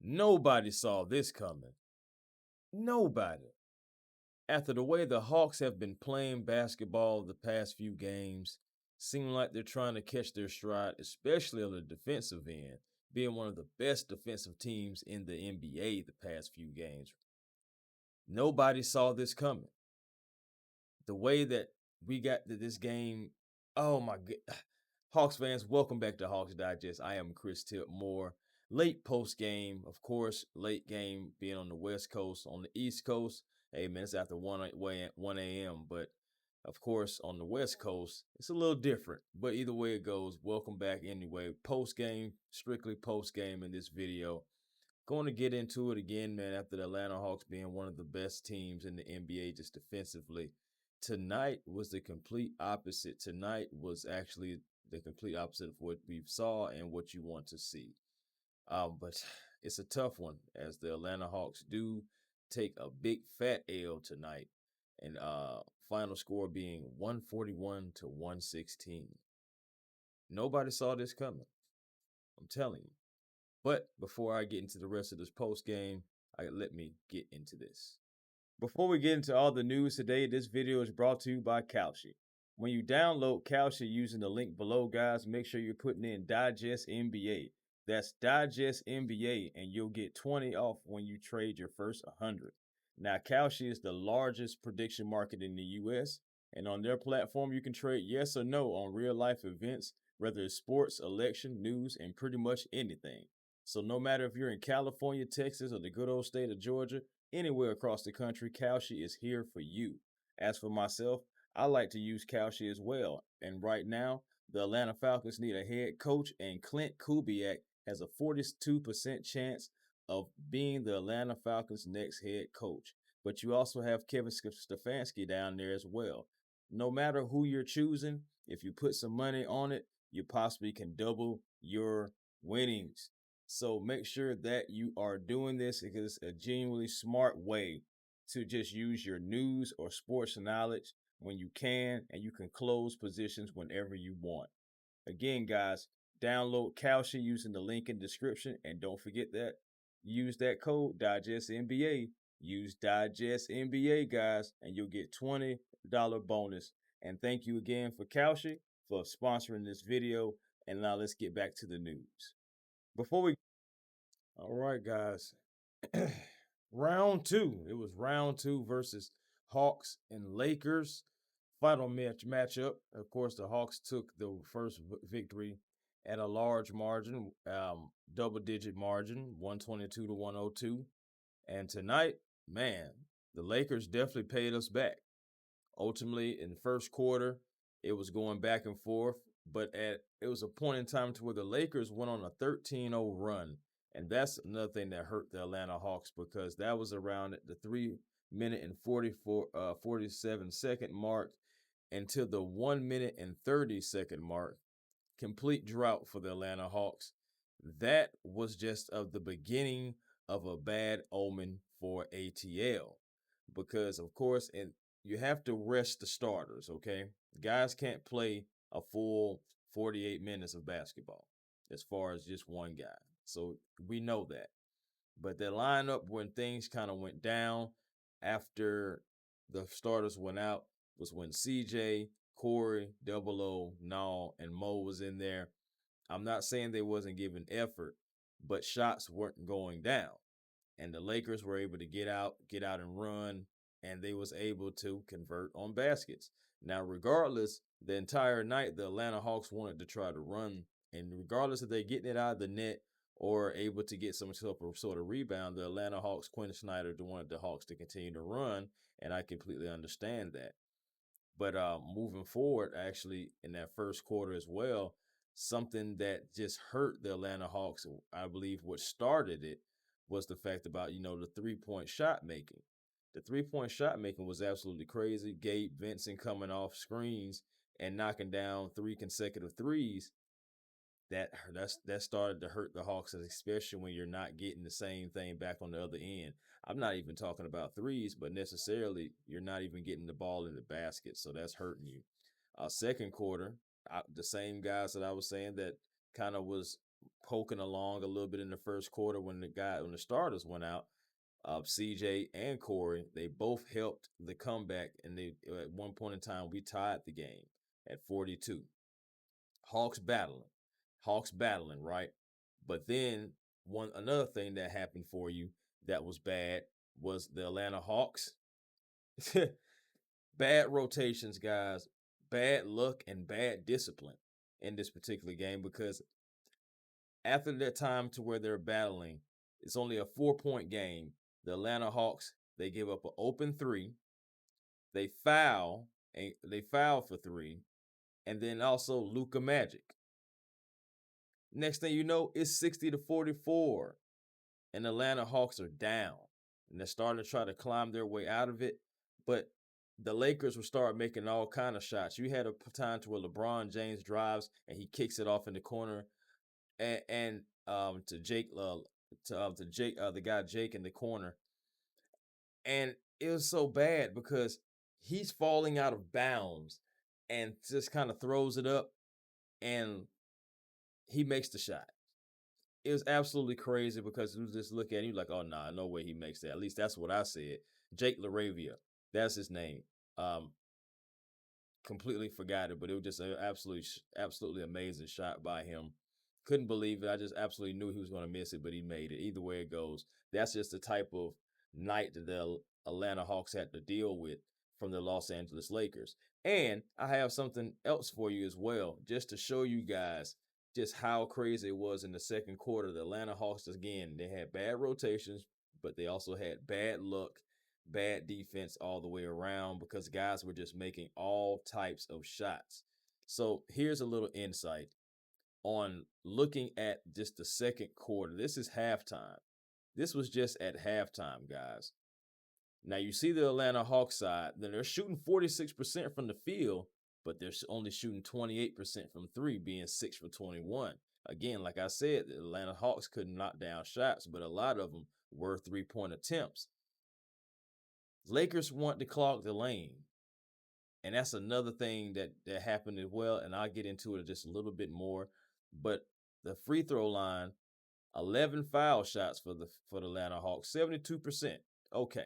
Nobody saw this coming. Nobody. After the way the Hawks have been playing basketball the past few games, seem like they're trying to catch their stride, especially on the defensive end, being one of the best defensive teams in the NBA the past few games. Nobody saw this coming. The way that we got to this game, oh my god. Hawks fans, welcome back to Hawks Digest. I am Chris Tipmore. Late post game, of course, late game being on the West Coast. On the East Coast, hey man, it's after 1 a.m. But of course, on the West Coast, it's a little different. But either way it goes, welcome back anyway. Post game, strictly post game in this video. Going to get into it again, man, after the Atlanta Hawks being one of the best teams in the NBA just defensively. Tonight was the complete opposite. Tonight was actually the complete opposite of what we saw and what you want to see. But it's a tough one as the Atlanta Hawks do take a big fat L tonight, and final score being 141 to 116. Nobody saw this coming. I'm telling you. But before I get into the rest of this post game, let me get into this. Before we get into all the news today, this video is brought to you by Kalshi. When you download Kalshi using the link below, guys, make sure you're putting in Digest NBA. That's Digest NBA, and you'll get 20 off when you trade your first 100. Now, Kalshi is the largest prediction market in the US, and on their platform, you can trade yes or no on real life events, whether it's sports, election, news, and pretty much anything. So, no matter if you're in California, Texas, or the good old state of Georgia, anywhere across the country, Kalshi is here for you. As for myself, I like to use Kalshi as well. And right now, the Atlanta Falcons need a head coach, and Clint Kubiak has a 42% chance of being the Atlanta Falcons' next head coach. But you also have Kevin Stefanski down there as well. No matter who you're choosing, if you put some money on it, you possibly can double your winnings. So make sure that you are doing this because it's a genuinely smart way to just use your news or sports knowledge when you can, and you can close positions whenever you want. Again, guys, download Kalshi using the link in the description, and don't forget that use that code DigestNBA. Use DigestNBA, guys, and you'll get $20 bonus. And thank you again for Kalshi for sponsoring this video. And now let's get back to the news. Before we All right, guys. Round two. It was round two versus Hawks and Lakers. Final matchup. Of course, the Hawks took the first victory at a large margin, double-digit margin, 122 to 102. And tonight, man, the Lakers definitely paid us back. Ultimately, in the first quarter, it was going back and forth, but it was a point in time to where the Lakers went on a 13-0 run. And that's another thing that hurt the Atlanta Hawks because that was around the 3 minute and 47-second mark until the 1 minute and 30-second mark. Complete drought for the Atlanta Hawks. That was just of the beginning of a bad omen for ATL because, of course, and you have to rest the starters, okay? Guys can't play a full 48 minutes of basketball as far as just one guy. So we know that. But the lineup when things kind of went down after the starters went out was when CJ, Corey, Double O, Nall, and Mo was in there. I'm not saying they wasn't giving effort, but shots weren't going down. And the Lakers were able to get out and run, and they was able to convert on baskets. Now, regardless, the entire night the Atlanta Hawks wanted to try to run, and regardless if they're getting it out of the net or able to get some sort of rebound, the Atlanta Hawks, Quin Snyder, wanted the Hawks to continue to run, and I completely understand that. But moving forward, actually, in that first quarter as well, something that just hurt the Atlanta Hawks, I believe what started it was the fact about, the 3-point shot making. The 3-point shot making was absolutely crazy. Gabe Vincent coming off screens and knocking down 3 consecutive threes. That started to hurt the Hawks, especially when you're not getting the same thing back on the other end. I'm not even talking about threes, but necessarily you're not even getting the ball in the basket, so that's hurting you. Second quarter, the same guys that I was saying that kind of was poking along a little bit in the first quarter when the starters went out. CJ and Corey, they both helped the comeback, and they at one point in time we tied the game at 42. Hawks battling, Hawks battling, right? But then another thing that happened for you that was bad was the Atlanta Hawks. Bad rotations, guys. Bad luck and bad discipline in this particular game because after that time to where they're battling, it's only a 4-point game. The Atlanta Hawks, they give up an open three. They foul, and they foul for three, and then also Luka Magic. Next thing you know, it's 60-44, and the Atlanta Hawks are down, and they're starting to try to climb their way out of it. But the Lakers will start making all kind of shots. You had a time to where LeBron James drives and he kicks it off in the corner, and to Jake, to Jake, the guy Jake in the corner, and it was so bad because he's falling out of bounds and just kind of throws it up, and he makes the shot. It was absolutely crazy because you just look at him like, oh nah, no way he makes that. At least that's what I said. Jake LaRavia, that's his name. Um, Completely forgot it, but it was just an absolutely amazing shot by him. Couldn't believe it. I just absolutely knew he was going to miss it, but he made it. Either way it goes, that's just the type of night that the Atlanta Hawks had to deal with from the Los Angeles Lakers. And I have something else for you as well, just to show you guys just how crazy it was in the second quarter. The Atlanta Hawks, again, they had bad rotations, but they also had bad luck, bad defense all the way around because guys were just making all types of shots. So here's a little insight on looking at just the second quarter. This is halftime. This was just at halftime, guys. Now you see the Atlanta Hawks side, then they're shooting 46% from the field, but they're only shooting 28% from three, being 6 for 21. Again, like I said, the Atlanta Hawks couldn't knock down shots, but a lot of them were 3-point attempts. Lakers want to clog the lane. And that's another thing that happened as well. And I'll get into it just a little bit more. But the free throw line, 11 foul shots for the Atlanta Hawks, 72%. Okay.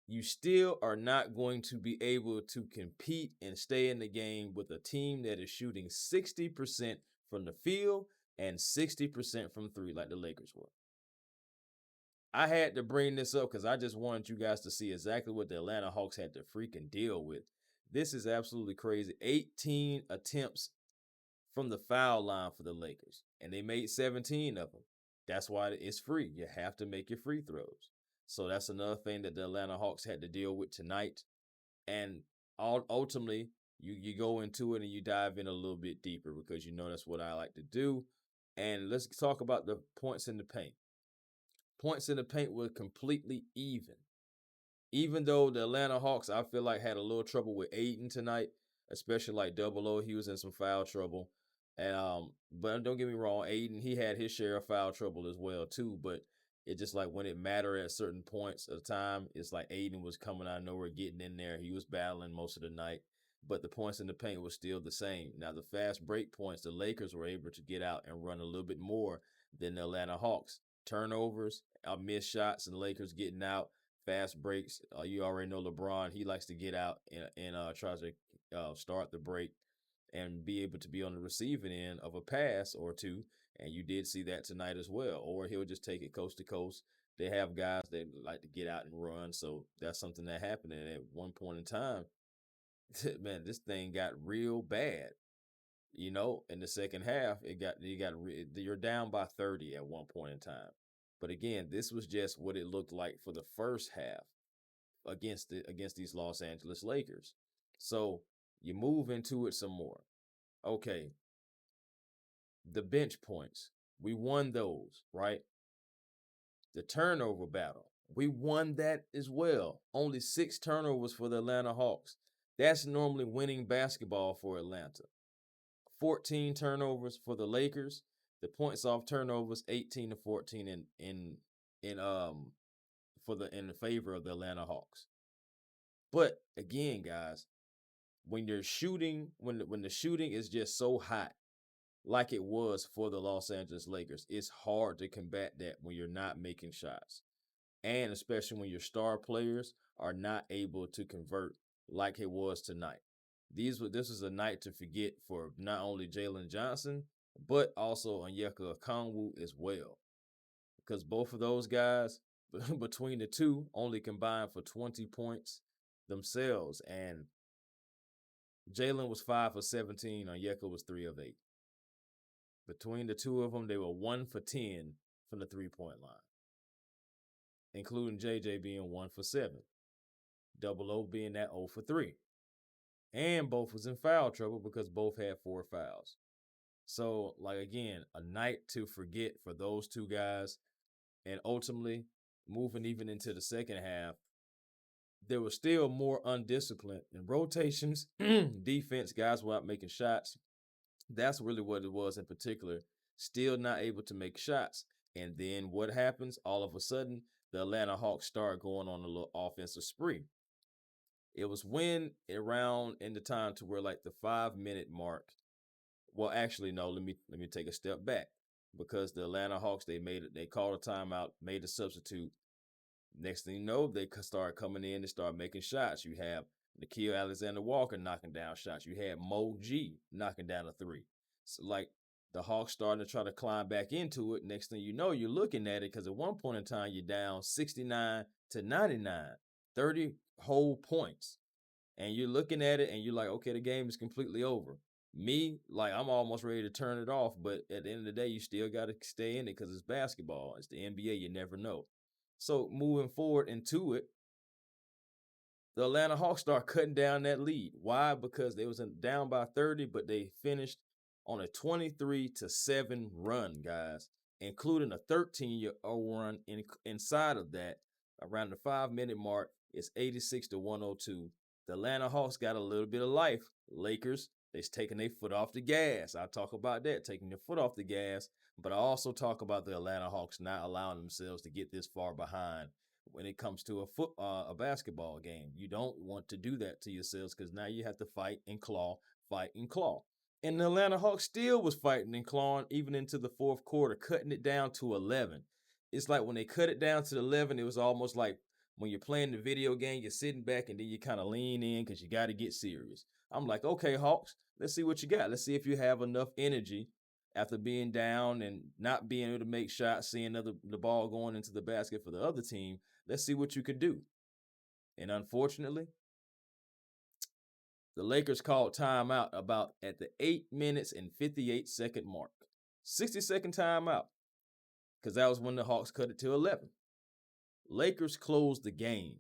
You still are not going to be able to compete and stay in the game with a team that is shooting 60% from the field and 60% from three like the Lakers were. I had to bring this up because I just wanted you guys to see exactly what the Atlanta Hawks had to freaking deal with. This is absolutely crazy. 18 attempts from the foul line for the Lakers, and they made 17 of them. That's why it's free. You have to make your free throws. So that's another thing that the Atlanta Hawks had to deal with tonight. And ultimately, you go into it and you dive in a little bit deeper because you know that's what I like to do. And let's talk about the points in the paint. Points in the paint were completely even. Even though the Atlanta Hawks, I feel like, had a little trouble with Aiden tonight, especially like Double O. He was in some foul trouble. And but don't get me wrong, Aiden, he had his share of foul trouble as well, too. But it just like when it mattered at certain points of time, it's like Aiden was coming out of nowhere, getting in there. He was battling most of the night. But the points in the paint was still the same. Now, the fast break points, the Lakers were able to get out and run a little bit more than the Atlanta Hawks. Turnovers, missed shots, and the Lakers getting out fast breaks. You already know LeBron. He likes to get out and tries to start the break and be able to be on the receiving end of a pass or two. And you did see that tonight as well. Or he'll just take it coast to coast. They have guys that like to get out and run. So that's something that happened. And at one point in time, man, this thing got real bad. In the second half, you're down by 30 at one point in time. But again, this was just what it looked like for the first half against these Los Angeles Lakers. So you move into it some more. Okay, the bench points. We won those, right? The turnover battle. We won that as well. Only 6 turnovers for the Atlanta Hawks. That's normally winning basketball for Atlanta. 14 turnovers for the Lakers. The points off turnovers 18-14 in the favor of the Atlanta Hawks. But again, guys, when you're shooting, when the shooting is just so hot, like it was for the Los Angeles Lakers. It's hard to combat that when you're not making shots. And especially when your star players are not able to convert like it was tonight. This was a night to forget for not only Jalen Johnson, but also Onyeka Okongwu as well. Because both of those guys, between the two, only combined for 20 points themselves. And Jalen was 5 for 17, Onyeka was 3 of 8. Between the two of them, they were 1 for 10 from the 3-point line, including JJ being 1 for 7. Double O being that 0 for 3. And both was in foul trouble because both had 4 fouls. So, like, again, a night to forget for those two guys. And ultimately, moving even into the second half, there was still more undisciplined in rotations, defense, guys were out making shots. That's really what it was in particular. Still not able to make shots. And then what happens? All of a sudden, the Atlanta Hawks start going on a little offensive spree. It was when around in the time to where like the 5-minute mark. Well, actually, no, let me take a step back. Because the Atlanta Hawks, they called a timeout, made a substitute. Next thing you know, they start coming in and start making shots. You have Nickeil Alexander-Walker knocking down shots. You had Mo G knocking down a 3. So, like, the Hawks starting to try to climb back into it. Next thing you know, you're looking at it because at one point in time, you're down 69 to 99, 30 whole points. And you're looking at it and you're like, okay, the game is completely over. Me, like, I'm almost ready to turn it off. But at the end of the day, you still got to stay in it because it's basketball. It's the NBA. You never know. So moving forward into it, the Atlanta Hawks start cutting down that lead. Why? Because they was down by 30, but they finished on a 23-7 run, guys, including a 13-year run inside of that. Around the 5-minute mark, it's 86 to 102. The Atlanta Hawks got a little bit of life. Lakers, they're taking their foot off the gas. I talk about that, taking their foot off the gas. But I also talk about the Atlanta Hawks not allowing themselves to get this far behind when it comes to a basketball game. You don't want to do that to yourselves because now you have to fight and claw, fight and claw. And the Atlanta Hawks still was fighting and clawing even into the fourth quarter, cutting it down to 11. It's like when they cut it down to 11, it was almost like when you're playing the video game, you're sitting back and then you kind of lean in because you got to get serious. I'm like, okay, Hawks, let's see what you got. Let's see if you have enough energy after being down and not being able to make shots, seeing the ball going into the basket for the other team. Let's see what you can do. And unfortunately, the Lakers called timeout about at the 8 minutes and 58 second mark. 60-second timeout, because that was when the Hawks cut it to 11. Lakers closed the game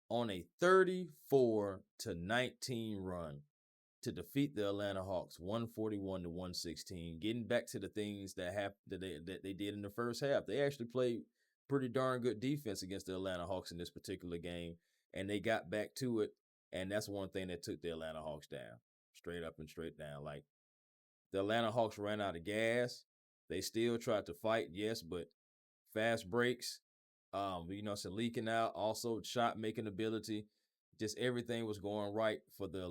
on a 34-19 run to defeat the Atlanta Hawks 141 to 116, getting back to the things that they did in the first half. They actually played pretty darn good defense against the Atlanta Hawks in this particular game, and they got back to it, and that's one thing that took the Atlanta Hawks down, straight up and straight down. Like, the Atlanta Hawks ran out of gas. They still tried to fight, yes, but fast breaks, some leaking out, also shot making ability. Just everything was going right for the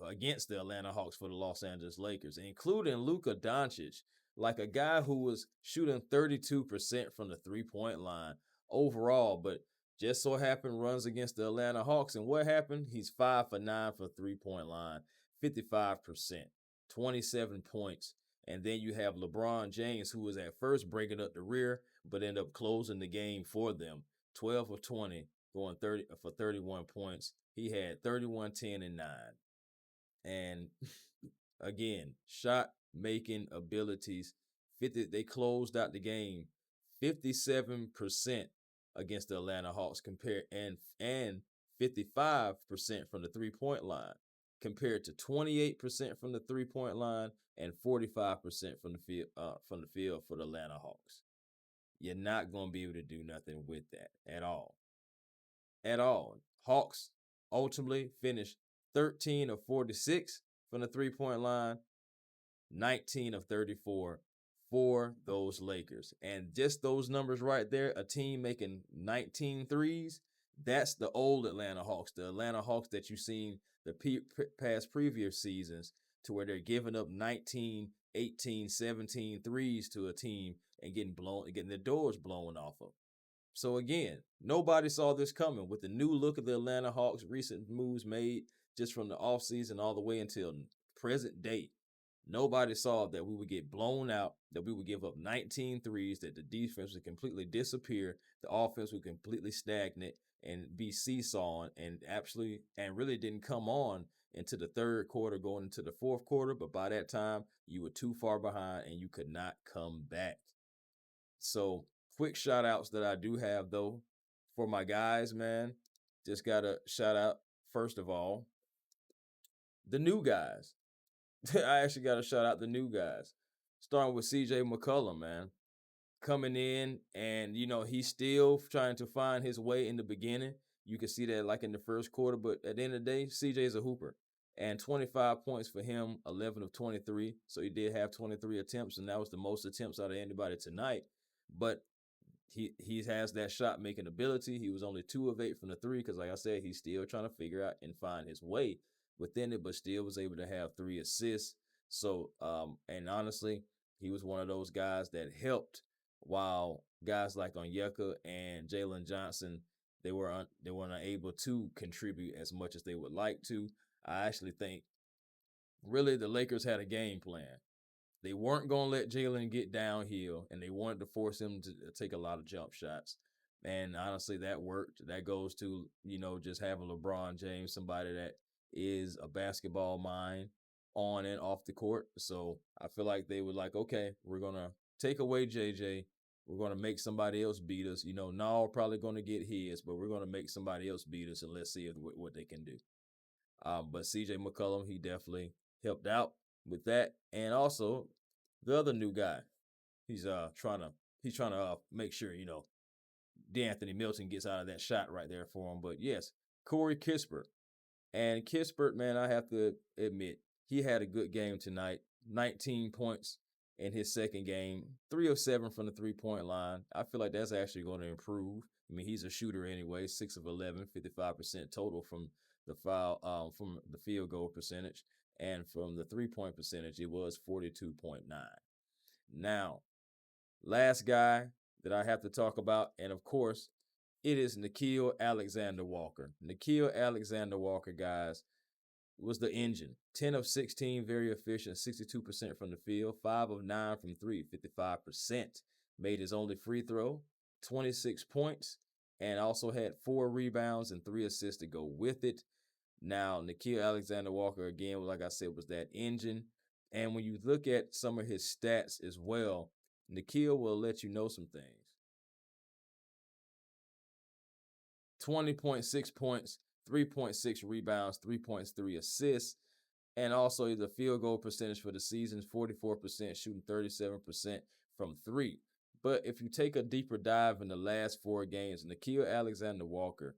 against the Atlanta Hawks for the Los Angeles Lakers, including Luka Doncic, like a guy who was shooting 32% from the 3-point line overall, but just so happened runs against the Atlanta Hawks, and what happened? He's 5 for 9 for 3-point line, 55%, 27 points. And then you have LeBron James, who was at first breaking up the rear, but ended up closing the game for them. 12 of 20, going 30 for 31 points. He had 31, 10, and 9. And again, shot making abilities. They closed out the game 57% against the Atlanta Hawks and 55% from the 3-point line, compared to 28% from the 3-point line and 45% from the field for the Atlanta Hawks. You're not going to be able to do nothing with that at all. At all. Hawks ultimately finished 13 of 46 from the 3-point line, 19 of 34 for those Lakers. And just those numbers right there, a team making 19 threes, that's the old Atlanta Hawks, the Atlanta Hawks that you've seen the past previous seasons to where they're giving up 19, 18, 17 threes to a team and getting their doors blown off of. So again, nobody saw this coming with the new look of the Atlanta Hawks, recent moves made just from the offseason all the way until present day. Nobody saw that we would get blown out, that we would give up 19 threes, that the defense would completely disappear, the offense would completely stagnate and be seesawing and really didn't come on into the third quarter going into the fourth quarter. But by that time, you were too far behind and you could not come back. So quick shout outs that I do have though for my guys, man. Just got to shout out, first of all, the new guys. I actually got to shout out the new guys. Starting with CJ McCollum, man. Coming in and, he's still trying to find his way in the beginning. You can see that like in the first quarter, but at the end of the day, CJ's a hooper. And 25 points for him, 11 of 23. So he did have 23 attempts, and that was the most attempts out of anybody tonight. But he has that shot making ability. He was only 2 of 8 from the 3 because, like I said, he's still trying to figure out and find his way within it, but still was able to have 3 assists. So, and honestly, he was one of those guys that helped while guys like Onyeka and Jalen Johnson, they weren't able to contribute as much as they would like to. I actually think really the Lakers had a game plan. They weren't going to let Jalen get downhill, and they wanted to force him to take a lot of jump shots. And honestly, that worked. That goes to, just having LeBron James, somebody that is a basketball mind on and off the court. So I feel like they were like, okay, we're going to take away JJ. We're going to make somebody else beat us. Nall probably going to get his, but we're going to make somebody else beat us, and let's see what they can do. But CJ McCollum, he definitely helped out with that. And also the other new guy, he's trying to make sure, D'Anthony Milton gets out of that shot right there for him. But yes, Corey Kispert. And Kispert, man, I have to admit, he had a good game tonight. 19 points in his second game, 3 of 7 from the 3-point line. I feel like that's actually going to improve. I mean, he's a shooter anyway, 6 of 11, 55% total from from the field goal percentage, and from the 3-point percentage, it was 42.9. Now, last guy that I have to talk about, and of course, it is Nickeil Alexander-Walker. Nickeil Alexander-Walker, guys, was the engine. 10 of 16, very efficient, 62% from the field, 5 of 9 from 3, 55%. Made his only free throw, 26 points, and also had 4 rebounds and 3 assists to go with it. Now, Nickeil Alexander-Walker, again, like I said, was that engine. And when you look at some of his stats as well, Nickeil will let you know some things. 20.6 points, 3.6 rebounds, 3.3 assists, and also the field goal percentage for the season, 44%, shooting 37% from 3. But if you take a deeper dive in the last 4 games, Nickeil Alexander-Walker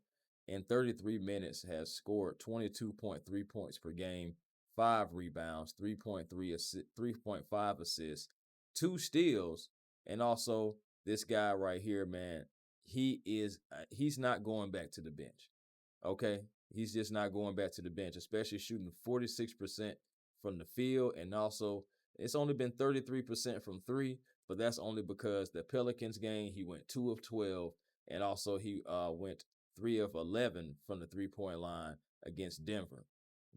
in 33 minutes has scored 22.3 points per game, 5 rebounds, 3.5 assists, 2 steals, and also this guy right here, man, he's not going back to the bench. Okay? He's just not going back to the bench, especially shooting 46% from the field, and also it's only been 33% from 3, but that's only because the Pelicans game, he went 2 of 12, and also he went 3 of 11 from the 3-point line against Denver.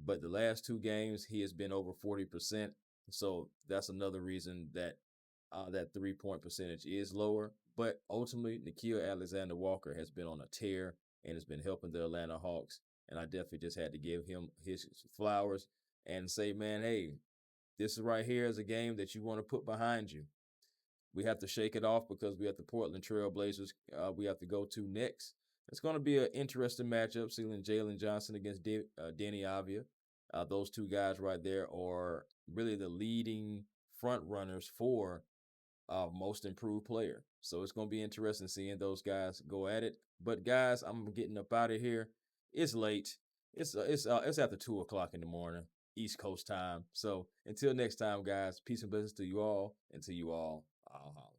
But the last 2 games, he has been over 40%, so that's another reason that that 3-point percentage is lower. But ultimately, Nickeil Alexander-Walker has been on a tear and has been helping the Atlanta Hawks. And I definitely just had to give him his flowers and say, man, hey, this right here is a game that you want to put behind you. We have to shake it off because we have the Portland Trail Blazers we have to go to next. It's going to be an interesting matchup, seeing Jalen Johnson against Danny Avia. Those 2 guys right there are really the leading front runners for most improved player. So it's going to be interesting seeing those guys go at it. But guys, I'm getting up out of here. It's late. It's after 2:00 in the morning, East Coast time. So until next time, guys, peace and blessings to you all, and to you all, I'll holla.